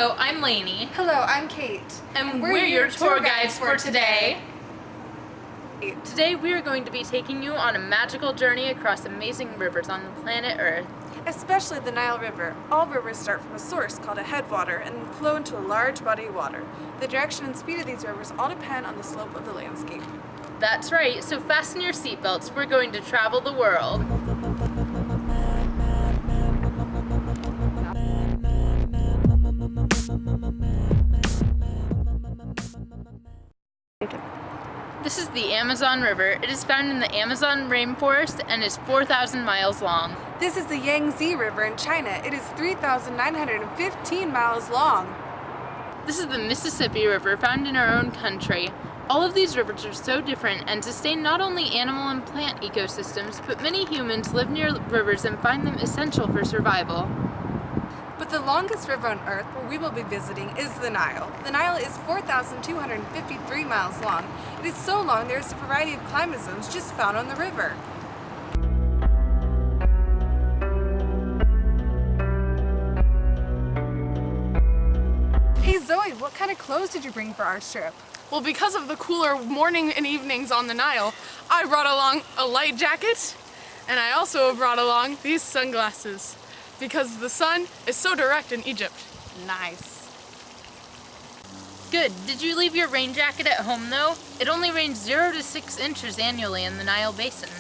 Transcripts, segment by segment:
Hello, I'm Lainey. Hello, I'm Kate. And we're your tour guides for today. Today we are going to be taking you on a magical journey across amazing rivers on the planet Earth. Especially the Nile River. All rivers start from a source called a headwater and flow into a large body of water. The direction and speed of these rivers all depend on the slope of the landscape. That's right, so fasten your seatbelts. We're going to travel the world. This is the Amazon River. It is found in the Amazon rainforest and is 4,000 miles long. This is the Yangtze River in China. It is 3,915 miles long. This is the Mississippi River, found in our own country. All of these rivers are so different and sustain not only animal and plant ecosystems, but many humans live near rivers and find them essential for survival. But the longest river on Earth, where we will be visiting, is the Nile. The Nile is 4,253 miles long. It is so long there is a variety of climate zones just found on the river. Hey Zoe, what kind of clothes did you bring for our trip? Well, because of the cooler morning and evenings on the Nile, I brought along a light jacket, and I also brought along these sunglasses, because the sun is so direct in Egypt. Nice. Good. Did you leave your rain jacket at home though? It only rains 0 to 6 inches annually in the Nile Basin.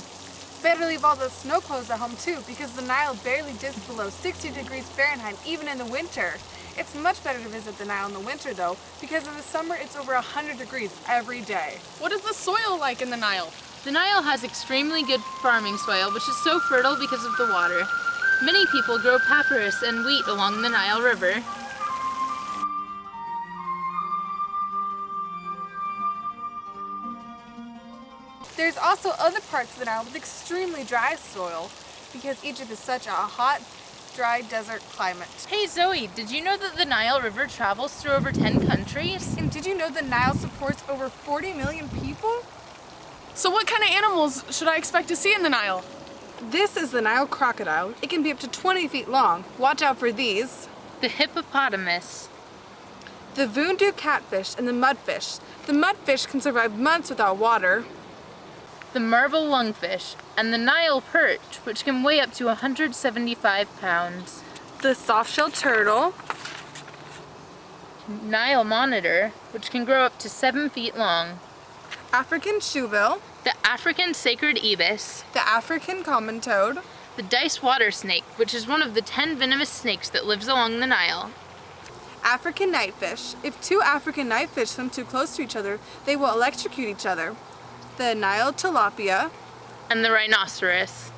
Better leave all those snow clothes at home too, because the Nile barely dips below 60 degrees Fahrenheit even in the winter. It's much better to visit the Nile in the winter though, because in the summer it's over 100 degrees every day. What is the soil like in the Nile? The Nile has extremely good farming soil, which is so fertile because of the water. Many people grow papyrus and wheat along the Nile River. There's also other parts of the Nile with extremely dry soil, because Egypt is such a hot, dry desert climate. Hey Zoe, did you know that the Nile River travels through over 10 countries? And did you know the Nile supports over 40 million people? So what kind of animals should I expect to see in the Nile? This is the Nile crocodile. It can be up to 20 feet long. Watch out for these. The hippopotamus. The voodoo catfish and the mudfish. The mudfish can survive months without water. The marble lungfish, and the Nile perch, which can weigh up to 175 pounds. The soft-shelled turtle. Nile monitor, which can grow up to 7 feet long. African shoebill. The African sacred ibis. The African common toad. The dice water snake, which is one of the 10 venomous snakes that lives along the Nile. African nightfish. If two African nightfish swim too close to each other, they will electrocute each other. The Nile tilapia. And the rhinoceros.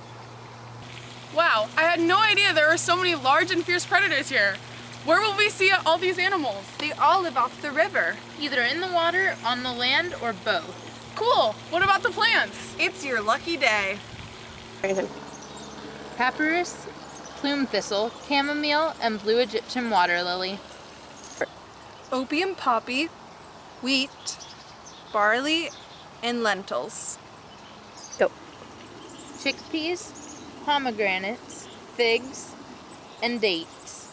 Wow, I had no idea there were so many large and fierce predators here. Where will we see all these animals? They all live off the river. Either in the water, on the land, or both. Cool. What about the plants? It's your lucky day. Papyrus, plume thistle, chamomile, and blue Egyptian water lily. Opium poppy, wheat, barley, and lentils. Chickpeas, pomegranates, figs, and dates.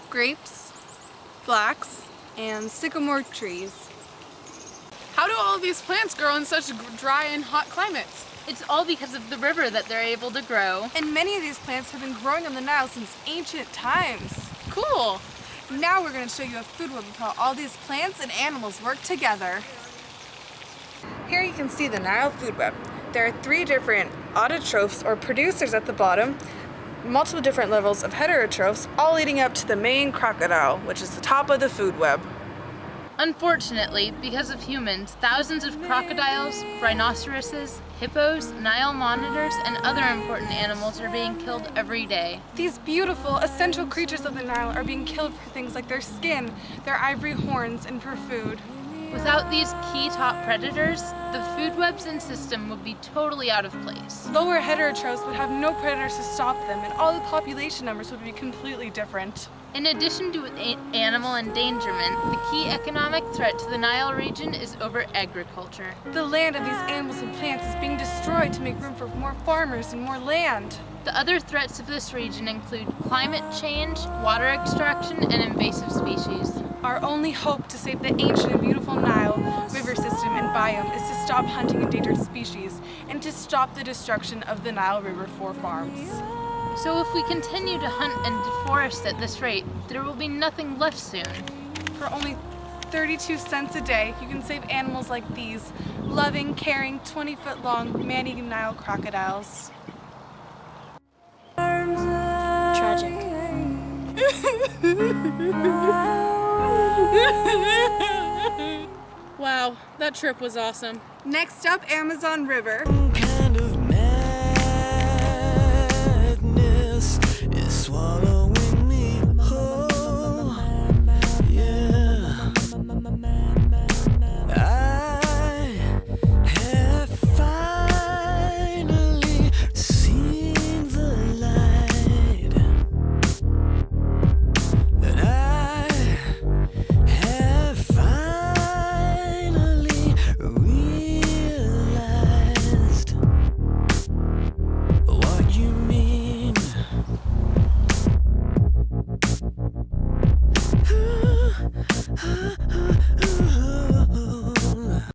Grapes, flax, and sycamore trees. How do all of these plants grow in such dry and hot climates? It's all because of the river that they're able to grow. And many of these plants have been growing on the Nile since ancient times. Cool. Now we're going to show you a food web of how all these plants and animals work together. Here you can see the Nile food web. There are 3 different autotrophs or producers at the bottom, multiple different levels of heterotrophs, all leading up to the main crocodile, which is the top of the food web. Unfortunately, because of humans, thousands of crocodiles, rhinoceroses, hippos, Nile monitors, and other important animals are being killed every day. These beautiful, essential creatures of the Nile are being killed for things like their skin, their ivory horns, and for food. Without these key top predators, the food webs and system would be totally out of place. Lower heterotrophs would have no predators to stop them, and all the population numbers would be completely different. In addition to animal endangerment, the key economic threat to the Nile region is over-agriculture. The land of these animals and plants is being destroyed to make room for more farmers and more land. The other threats of this region include climate change, water extraction, and invasive species. Our only hope to save the ancient and beautiful Nile river system and biome is to stop hunting endangered species and to stop the destruction of the Nile River for farms. So if we continue to hunt and deforest at this rate, there will be nothing left soon. For only 32 cents a day, you can save animals like these loving, caring, 20-foot-long man-eating Nile crocodiles. Tragic. Wow, that trip was awesome. Next up, Amazon River.